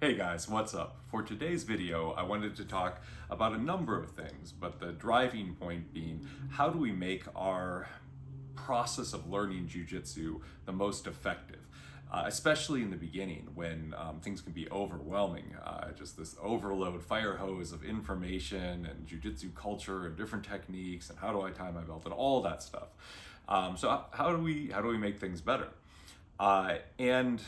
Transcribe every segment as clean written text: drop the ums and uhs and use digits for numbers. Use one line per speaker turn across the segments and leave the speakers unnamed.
Hey guys, what's up? For today's video, I wanted to talk about a number of things, but the driving point being, how do we make our process of learning jiu-jitsu the most effective? Especially in the beginning when things can be overwhelming. Just this overload fire hose of information and jiu-jitsu culture and different techniques and how do I tie my belt and all that stuff. So how do we make things better? And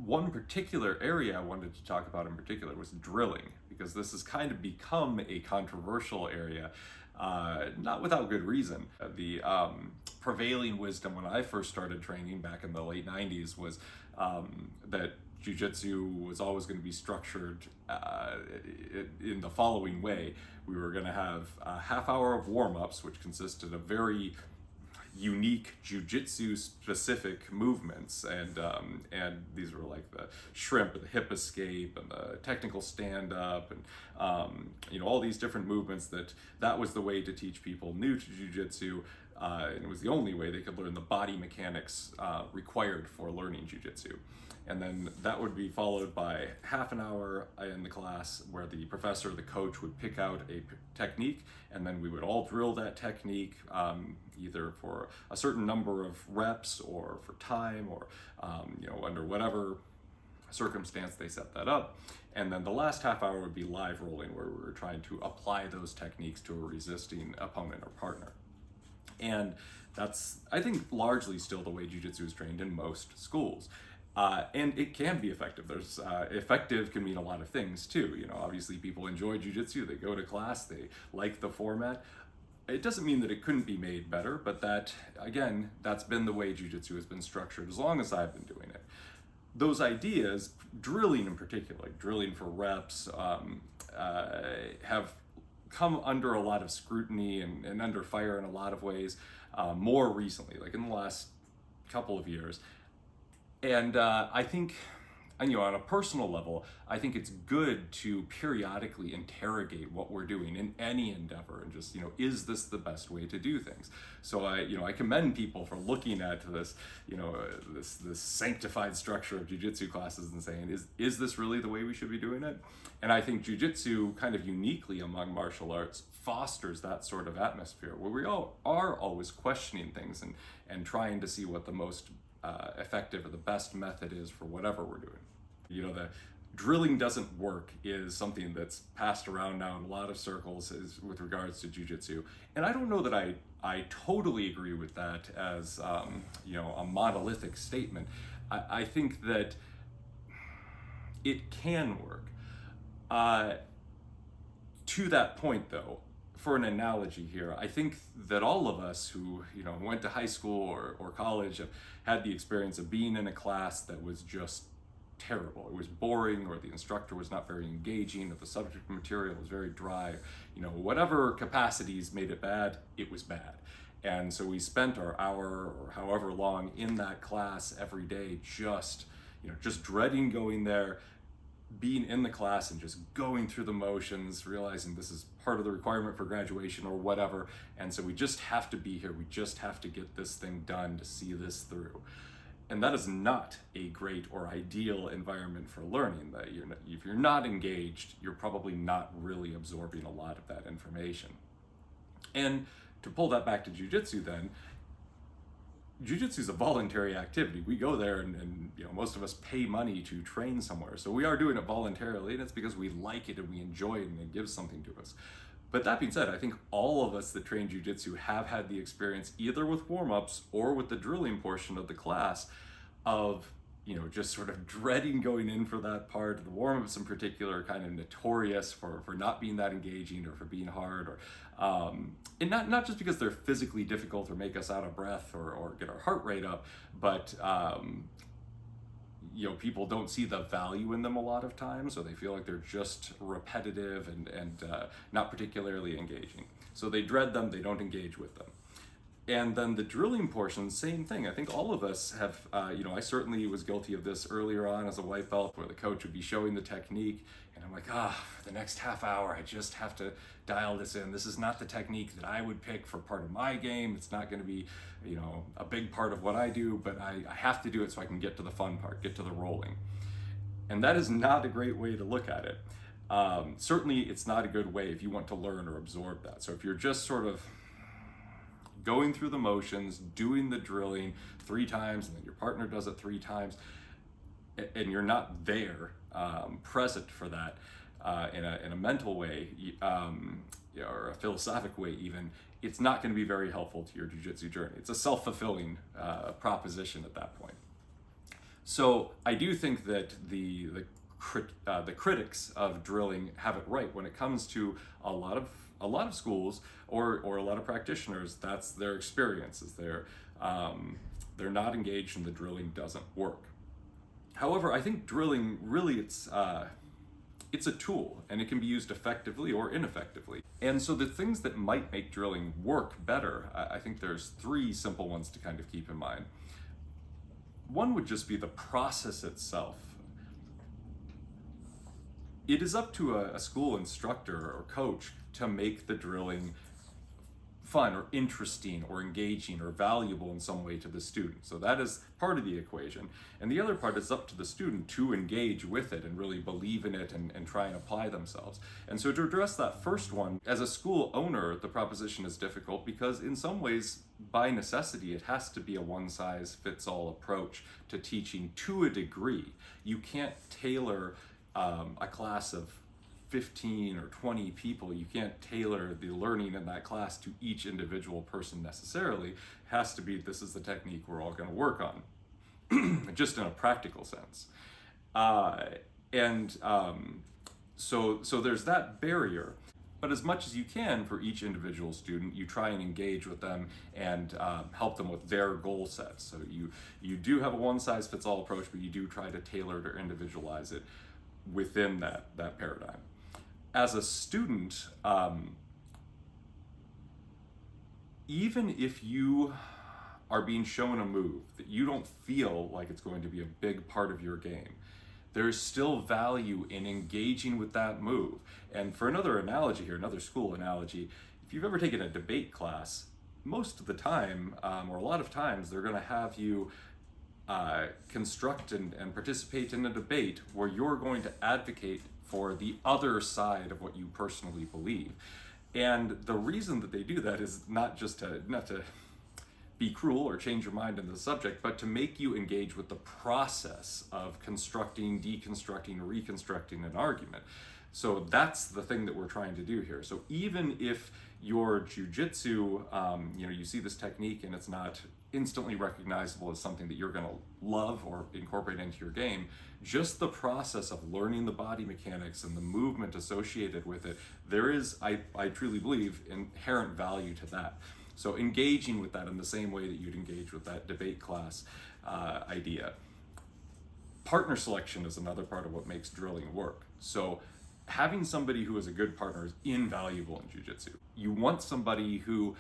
One particular area I wanted to talk about in particular was drilling, because this has kind of become a controversial area, not without good reason. The prevailing wisdom when I first started training back in the late 90s was that jiu-jitsu was always going to be structured in the following way. We were going to have a half hour of warm-ups, which consisted of very unique jiu-jitsu specific movements, and these were like the shrimp and the hip escape and the technical stand-up and all these different movements. That was the way to teach people new to jiu-jitsu, and it was the only way they could learn the body mechanics required for learning jiu-jitsu. And then that would be followed by half an hour in the class where the professor or the coach would pick out a technique, and then we would all drill that technique, either for a certain number of reps or for time, or under whatever circumstance they set that up. And then the last half hour would be live rolling, where we were trying to apply those techniques to a resisting opponent or partner. And that's, I think, largely still the way jiu-jitsu is trained in most schools. And it can be effective. Effective can mean a lot of things too. Obviously people enjoy jiu-jitsu, they go to class, they like the format. It doesn't mean that it couldn't be made better, but that's been the way jiu-jitsu has been structured as long as I've been doing it. Those ideas, drilling in particular, like drilling for reps, have come under a lot of scrutiny and under fire in a lot of ways, more recently, like in the last couple of years. And I think, on a personal level, I think it's good to periodically interrogate what we're doing in any endeavor and just, is this the best way to do things? So I commend people for looking at this, this sanctified structure of jiu-jitsu classes and saying, is this really the way we should be doing it? And I think jiu-jitsu, kind of uniquely among martial arts, fosters that sort of atmosphere where we all are always questioning things and trying to see what the most effective or the best method is for whatever we're doing. The drilling doesn't work is something that's passed around now in a lot of circles with regards to jiu-jitsu. And I don't know that I totally agree with that as a monolithic statement. I think that it can work. To that point though, for an analogy here, I think that all of us who went to high school or college have had the experience of being in a class that was just terrible. It was boring, or the instructor was not very engaging, or the subject material was very dry. Whatever capacities made it bad, it was bad. And so we spent our hour or however long in that class every day just dreading going there, being in the class and just going through the motions, realizing this is part of the requirement for graduation or whatever. And so we just have to be here. We just have to get this thing done to see this through. And that is not a great or ideal environment for learning. That if you're not engaged, you're probably not really absorbing a lot of that information. And to pull that back to jiu-jitsu then, jiu-jitsu is a voluntary activity. We go there and most of us pay money to train somewhere. So we are doing it voluntarily, and it's because we like it and we enjoy it and it gives something to us. But that being said, I think all of us that train jiu-jitsu have had the experience, either with warm-ups or with the drilling portion of the class, of just sort of dreading going in for that part. The warm-ups in particular are kind of notorious for not being that engaging or for being hard, or and not just because they're physically difficult or make us out of breath or get our heart rate up, but people don't see the value in them a lot of times, so they feel like they're just repetitive and not particularly engaging. So they dread them, they don't engage with them. And then the drilling portion, same thing. I think all of us have, I certainly was guilty of this earlier on as a white belt, where the coach would be showing the technique, and I'm like, for the next half hour, I just have to dial this in. This is not the technique that I would pick for part of my game. It's not going to be, a big part of what I do, but I have to do it so I can get to the fun part, get to the rolling. And that is not a great way to look at it. Certainly, it's not a good way if you want to learn or absorb that. So if you're just sort of going through the motions, doing the drilling 3 times, and then your partner does it 3 times, and you're not there, present for that in a mental way, or a philosophic way even, it's not going to be very helpful to your jiu-jitsu journey. It's a self-fulfilling proposition at that point. So I do think that the critics of drilling have it right when it comes to a lot of schools or a lot of practitioners. That's their experiences. They're not engaged and the drilling doesn't work. However, I think drilling really it's a tool and it can be used effectively or ineffectively. And so the things that might make drilling work better, I think there's 3 simple ones to kind of keep in mind. One would just be the process itself. It is up to a school instructor or coach to make the drilling fun or interesting or engaging or valuable in some way to the student. So that is part of the equation. And the other part is up to the student to engage with it and really believe in it and try and apply themselves. And so to address that first one, as a school owner, the proposition is difficult because in some ways, by necessity, it has to be a one-size-fits-all approach to teaching to a degree. You can't tailor a class of 15 or 20 people. You can't tailor the learning in that class to each individual person necessarily. It has to be, this is the technique we're all going to work on, just in a practical sense. So there's that barrier. But as much as you can for each individual student, you try and engage with them and help them with their goal sets. So you do have a one-size-fits-all approach, but you do try to tailor it or individualize it within that paradigm. As a student, even if you are being shown a move that you don't feel like it's going to be a big part of your game, there's still value in engaging with that move. And for another analogy here, another school analogy, if you've ever taken a debate class, most of the time, or a lot of times, they're going to have you construct and participate in a debate where you're going to advocate for the other side of what you personally believe. And the reason that they do that is not to be cruel or change your mind on the subject, but to make you engage with the process of constructing, deconstructing, reconstructing an argument. So that's the thing that we're trying to do here. So even if your jiu-jitsu, you see this technique and it's not instantly recognizable as something that you're going to love or incorporate into your game, just the process of learning the body mechanics and the movement associated with it, there is, I truly believe, inherent value to that. So engaging with that in the same way that you'd engage with that debate class idea. Partner selection is another part of what makes drilling work. So having somebody who is a good partner is invaluable in jiu-jitsu. You want somebody who,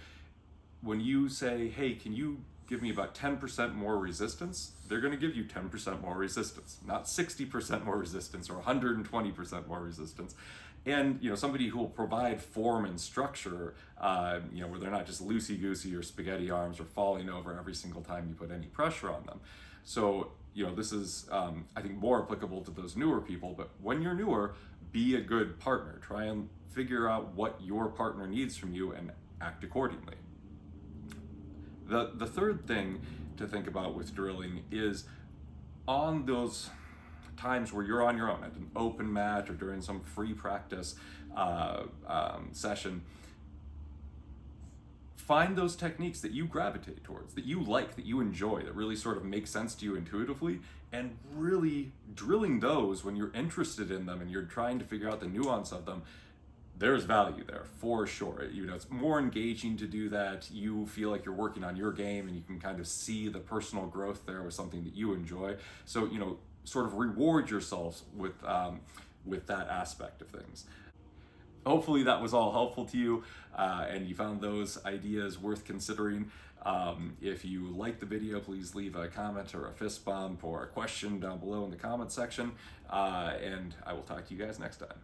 when you say, hey, can you give me about 10% more resistance, they're going to give you 10% more resistance, not 60% more resistance or 120% more resistance. And somebody who will provide form and structure, where they're not just loosey-goosey or spaghetti arms or falling over every single time you put any pressure on them. So this is, I think, more applicable to those newer people. But when you're newer, be a good partner. Try and figure out what your partner needs from you and act accordingly. The third thing to think about with drilling is on those times where you're on your own at an open mat or during some free practice session, find those techniques that you gravitate towards, that you like, that you enjoy, that really sort of make sense to you intuitively, and really drilling those when you're interested in them and you're trying to figure out the nuance of them. There's value there for sure. It's more engaging to do that. You feel like you're working on your game and you can kind of see the personal growth there with something that you enjoy. So, sort of reward yourselves with that aspect of things. Hopefully that was all helpful to you and you found those ideas worth considering. If you liked the video, please leave a comment or a fist bump or a question down below in the comment section. And I will talk to you guys next time.